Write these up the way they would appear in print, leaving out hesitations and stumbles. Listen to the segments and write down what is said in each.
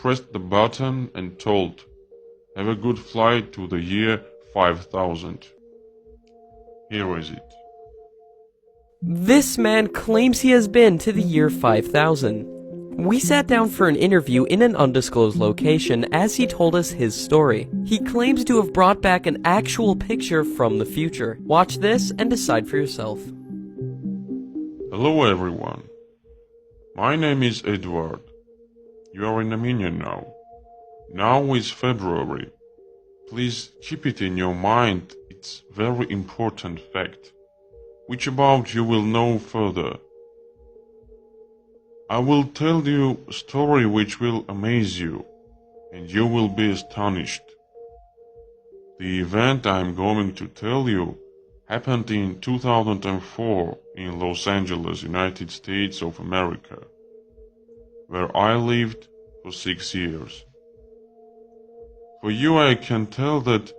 pressed the button and told, "Have a good flight to the year 5000." Here is it. This man claims he has been to the year 5000. We sat down for an interview in an undisclosed location as he told us his story. He claims to have brought back an actual picture from the future. Watch this and decide for yourself. Hello everyone. My name is Edward. You are in Armenia now. Now is February. Please keep it in your mind, it's very important fact, which about you will know further. I will tell you a story which will amaze you, and you will be astonished. The event I am going to tell you happened in 2004 in Los Angeles, United States of America, where I lived for 6 years. For you I can tell that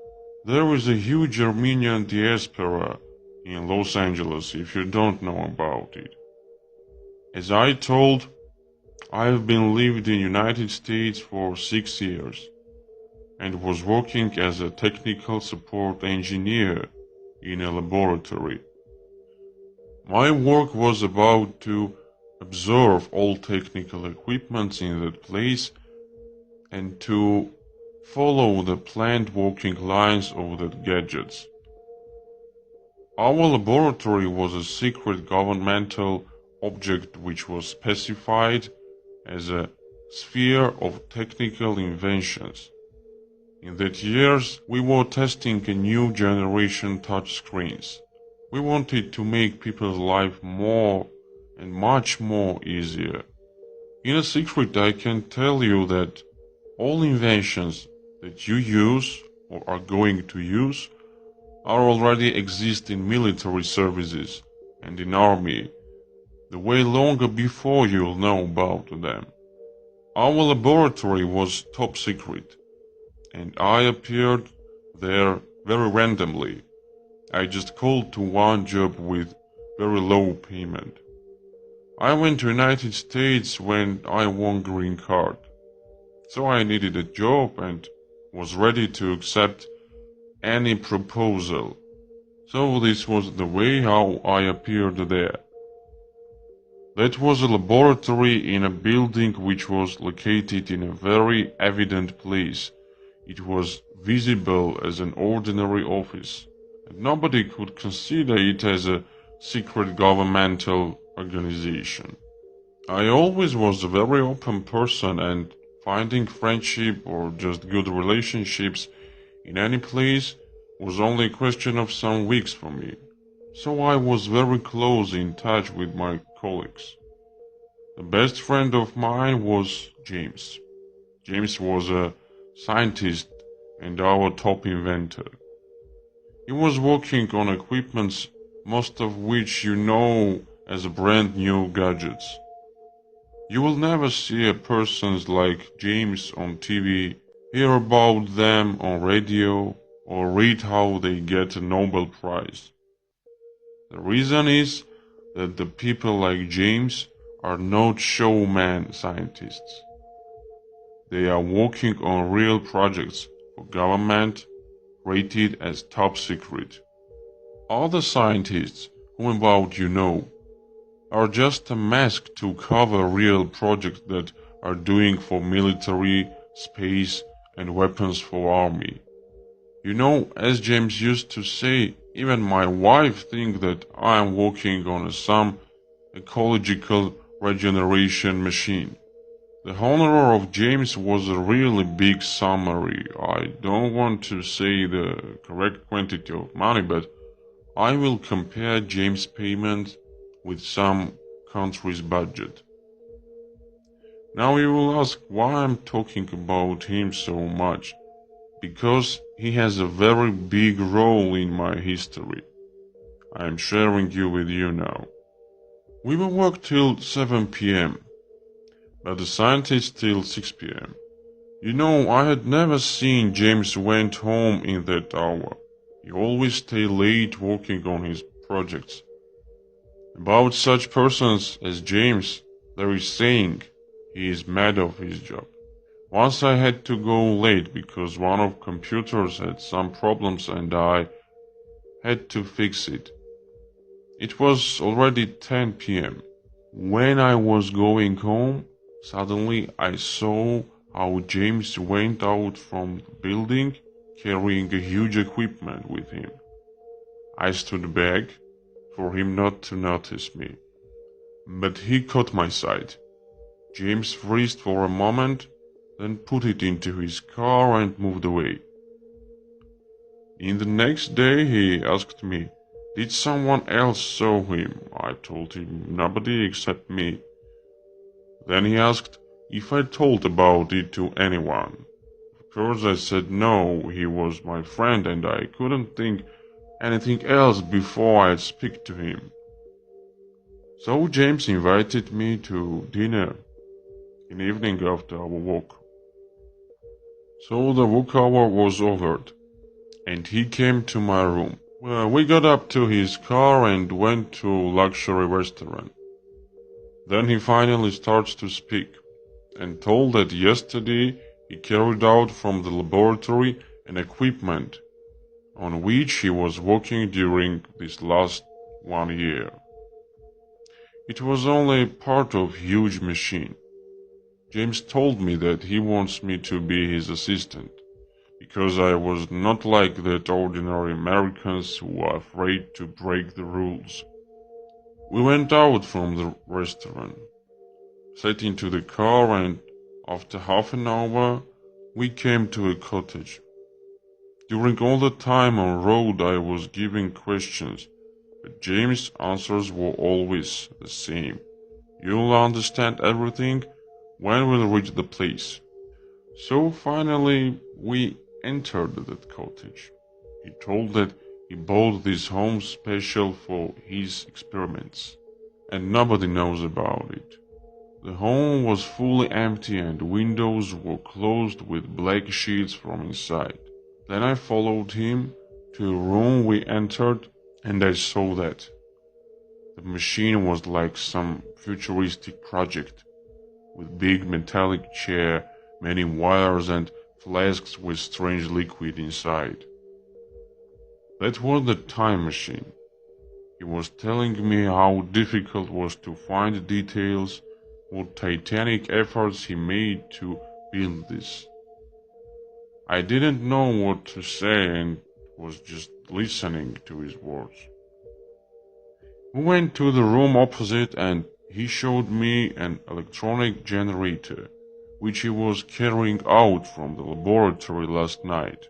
there is a huge Armenian diaspora in Los Angeles if you don't know about it. As I told, I have been lived in United States for 6 years and was working as a technical support engineer in a laboratory. My work was about to observe all technical equipment in that place and to follow the planned working lines of the gadgets. Our laboratory was a secret governmental object which was specified as a sphere of technical inventions. In that years, we were testing a new generation touchscreens. We wanted to make people's life more and much more easier. In a secret, I can tell you that all inventions that you use or are going to use are already exist in military services and in army, the way longer before you'll know about them. Our laboratory was top secret, and I appeared there very randomly. I just called to one job with very low payment. I went to United States when I won green card, so I needed a job and was ready to accept any proposal. So this was the way how I appeared there. That was a laboratory in a building which was located in a very evident place. It was visible as an ordinary office, and nobody could consider it as a secret governmental organization. I always was a very open person, and finding friendship or just good relationships in any place was only a question of some weeks for me. So I was very close in touch with my colleagues. The best friend of mine was James. James was a scientist and our top inventor. He was working on equipments, most of which you know as brand new gadgets. You will never see a person like James on TV, hear about them on radio, or read how they get a Nobel Prize. The reason is that the people like James are not showman scientists. They are working on real projects for government rated as top secret. Other scientists, whom about you know, are just a mask to cover real projects that are doing for military, space and weapons for army. You know, as James used to say, even my wife thinks that I am working on some ecological regeneration machine. The honor of James was a really big summary. I don't want to say the correct quantity of money, but I will compare James' payment with some country's budget. Now you will ask why I'm talking about him so much. Because he has a very big role in my history. I am sharing you with you now. We will work till 7 p.m. but the scientists till 6 p.m. You know, I had never seen James went home in that hour. He always stayed late working on his projects. About such persons as James, there is saying he is mad of his job. Once I had to go late because one of computers had some problems and I had to fix it. It was already 10 p.m. When I was going home, suddenly I saw how James went out from the building carrying a huge equipment with him. I stood back for him not to notice me, but he caught my sight. James freezed for a moment, then put it into his car and moved away. In the next day he asked me, did someone else saw him? I told him nobody except me. Then he asked if I told about it to anyone. Of course I said no, he was my friend and I couldn't think anything else before I'd speak to him. So James invited me to dinner in the evening after our walk. So the walk hour was over, and he came to my room. We got up to his car and went to a luxury restaurant. Then he finally starts to speak, and told that yesterday he carried out from the laboratory an equipment on which he was working during this last 1 year. It was only part of a huge machine. James told me that he wants me to be his assistant, because I was not like that ordinary Americans who are afraid to break the rules. We went out from the restaurant, sat into the car, and after half an hour we came to a cottage. During all the time on road I was giving questions, but James' answers were always the same. You'll understand everything when we'll reach the place. So finally we entered that cottage. He told that he bought this home special for his experiments, and nobody knows about it. The home was fully empty and windows were closed with black sheets from inside. Then I followed him to a room we entered, and I saw that the machine was like some futuristic project, with big metallic chair, many wires and flasks with strange liquid inside. That was the time machine. He was telling me how difficult it was to find details, what titanic efforts he made to build this. I didn't know what to say and was just listening to his words. We went to the room opposite and he showed me an electronic generator, which he was carrying out from the laboratory last night.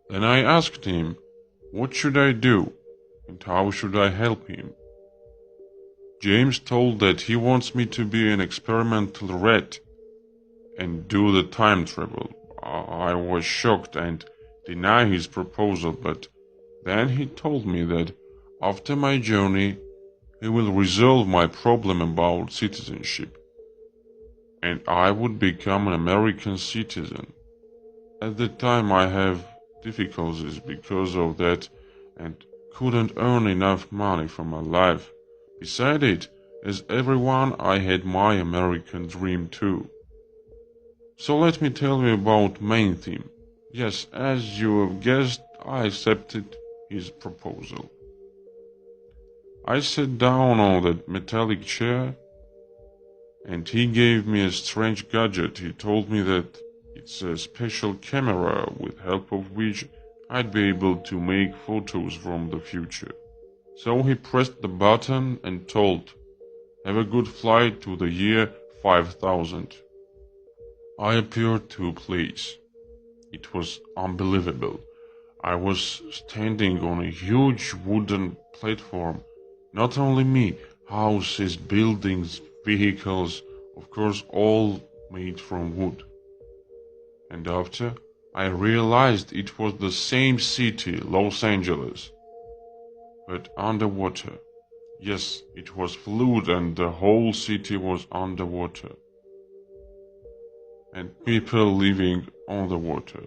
Then I asked him, what should I do, and how should I help him? James told that he wants me to be an experimental rat and do the time travel. I was shocked and denied his proposal, but then he told me that after my journey, he will resolve my problem about citizenship, and I would become an American citizen. At the time I have difficulties because of that and couldn't earn enough money for my life. Besides it, as everyone, I had my American dream too. So let me tell you about main theme. Yes, as you have guessed, I accepted his proposal. I sat down on that metallic chair, and he gave me a strange gadget. He told me that it's a special camera with help of which I'd be able to make photos from the future. So he pressed the button and told, have a good flight to the year 5000. I appeared to place. It was unbelievable. I was standing on a huge wooden platform. Not only me, houses, buildings, vehicles, of course all made from wood. And after, I realized it was the same city, Los Angeles, but underwater. Yes, it was fluid and the whole city was underwater. And people living on the water.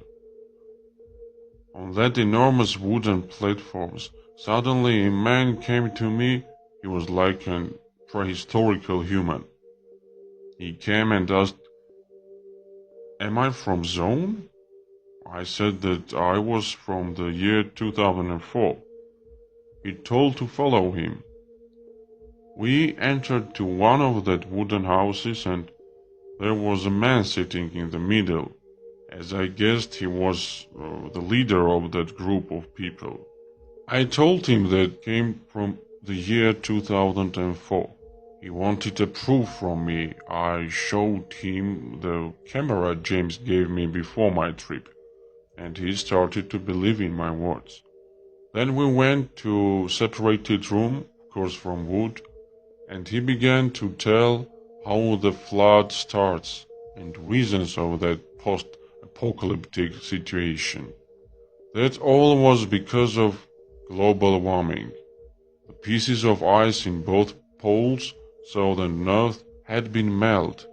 On that enormous wooden platforms, suddenly a man came to me. He was like a prehistorical human. He came and asked, Am I from Zone? I said that I was from the year 2004. He told to follow him. We entered to one of that wooden houses and there was a man sitting in the middle, as I guessed he was the leader of that group of people. I told him that came from the year 2004. He wanted a proof from me. I showed him the camera James gave me before my trip, and he started to believe in my words. Then we went to separated room, of course from wood, and he began to tell how the flood starts and reasons of that post-apocalyptic situation. That all was because of global warming. The pieces of ice in both poles, south and north, had been melted,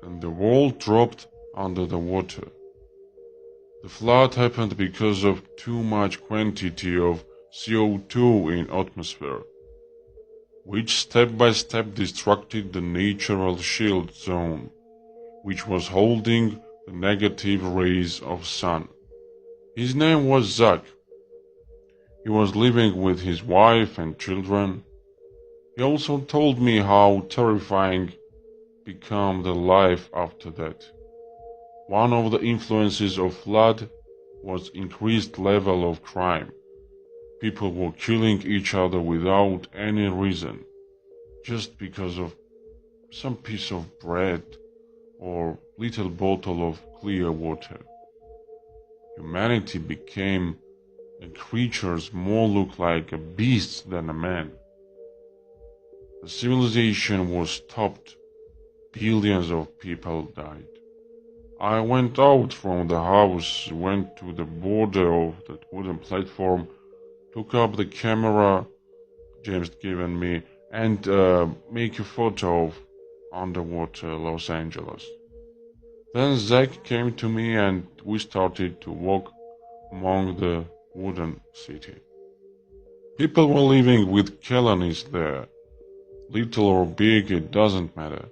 and the world dropped under the water. The flood happened because of too much quantity of CO2 in atmosphere, which step by step destructed the natural shield zone, which was holding the negative rays of sun. His name was Zach. He was living with his wife and children. He also told me how terrifying became the life after that. One of the influences of flood was increased level of crime. People were killing each other without any reason, just because of some piece of bread or little bottle of clear water. Humanity became and creatures more look like a beast than a man. The civilization was stopped. Billions of people died. I went out from the house, went to the border of that wooden platform, took up the camera James given me, and make a photo of underwater Los Angeles. Then Zach came to me and we started to walk among the wooden city. People were living with colonies there. Little or big, it doesn't matter.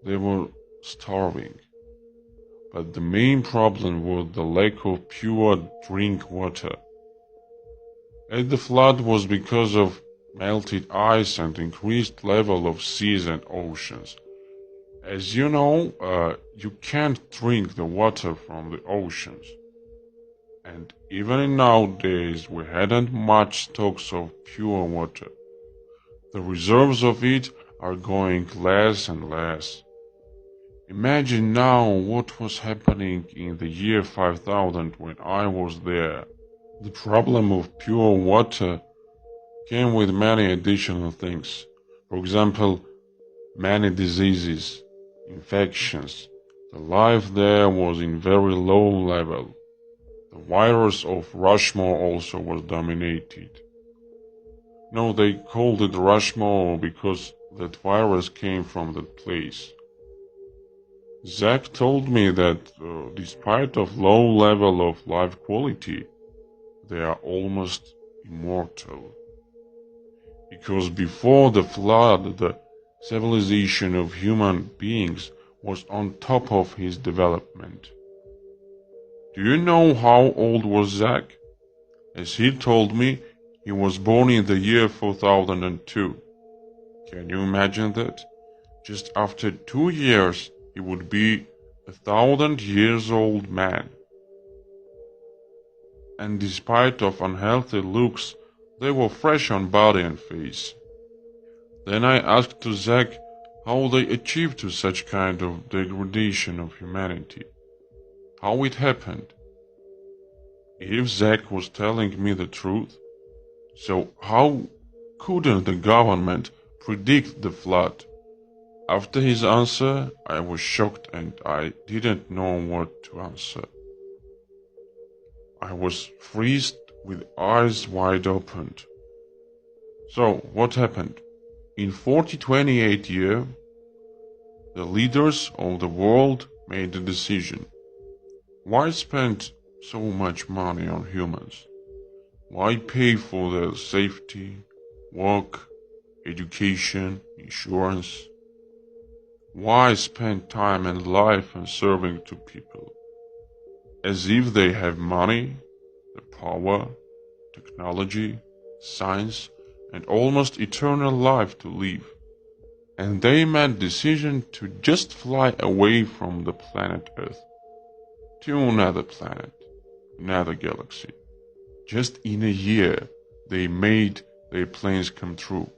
They were starving. But the main problem was the lack of pure drink water. And the flood was because of melted ice and increased level of seas and oceans. As you know, you can't drink the water from the oceans. And even nowadays we hadn't much stocks of pure water. The reserves of it are going less and less. Imagine now what was happening in the year 5000 when I was there. The problem of pure water came with many additional things. For example, many diseases, infections. The life there was in very low level. The virus of Rushmore also was dominated. No, they called it Rushmore because that virus came from that place. Zach told me that despite of low level of life quality, they are almost immortal. Because before the flood, the civilization of human beings was on top of his development. Do you know how old was Zach? As he told me, he was born in the year 4002. Can you imagine that? Just after 2 years, he would be 1,000 years old man. And despite of unhealthy looks, they were fresh on body and face. Then I asked to Zach how they achieved to such kind of degradation of humanity. How it happened. If Zach was telling me the truth, so how couldn't the government predict the flood? After his answer, I was shocked and I didn't know what to answer. I was freezed with eyes wide open. So, what happened? In 4028 year, the leaders of the world made a decision. Why spend so much money on humans? Why pay for their safety, work, education, insurance? Why spend time and life and serving to people? As if they have money, the power, technology, science, and almost eternal life to live. And they made decision to just fly away from the planet Earth to another planet, another galaxy. Just in a year, they made their plans come true.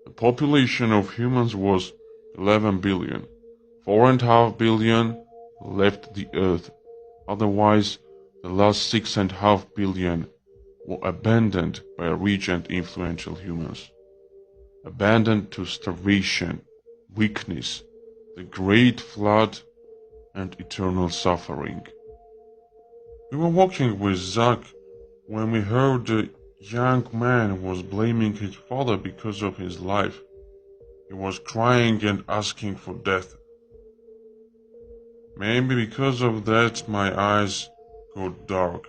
The population of humans was 11 billion. 4.5 billion left the Earth. Otherwise, the last 6.5 billion were abandoned by rich and influential humans. Abandoned to starvation, weakness, the great flood, and eternal suffering. We were walking with Zach when we heard a young man was blaming his father because of his life. He was crying and asking for death. Maybe because of that my eyes got dark.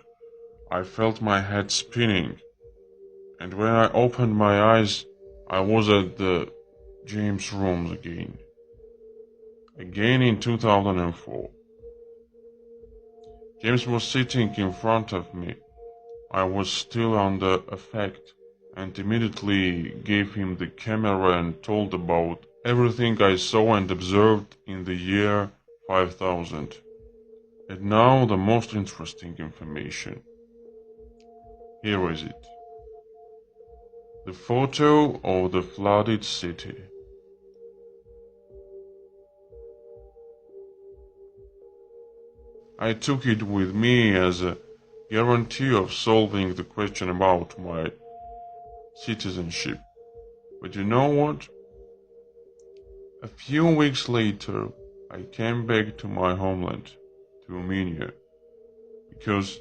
I felt my head spinning, and when I opened my eyes, I was at the James rooms again. Again in 2004. James was sitting in front of me. I was still under effect and immediately gave him the camera and told about everything I saw and observed in the year 5000. And now the most interesting information. Here is it. The photo of the flooded city. I took it with me as a guarantee of solving the question about my citizenship. But you know what? A few weeks later, I came back to my homeland, to Armenia, because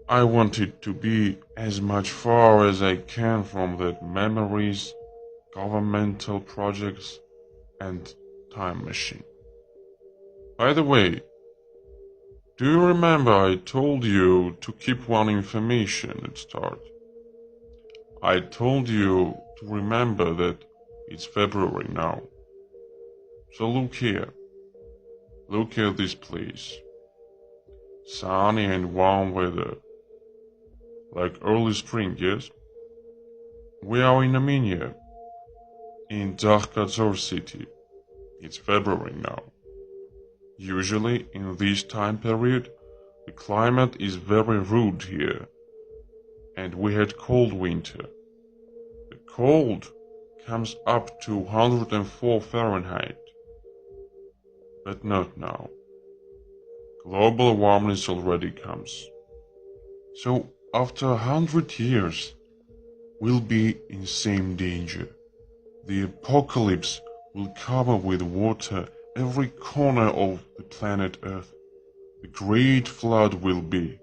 I wanted to be as much far as I can from the memories, governmental projects, and time machine. By the way, do you remember I told you to keep one information at start? I told you to remember that it's February now. So look here. Look at this place. Sunny and warm weather. Like early spring, yes? We are in Armenia, in Dakhkazor city. It's February now. Usually, in this time period, the climate is very rude here, and we had cold winter. The cold comes up to 104 Fahrenheit. But not now. Global warmness already comes. So, after 100 years, we'll be in same danger. The apocalypse will cover with water every corner of the planet Earth. The great flood will be.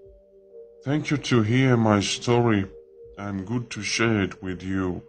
Thank you to hear my story. I'm good to share it with you.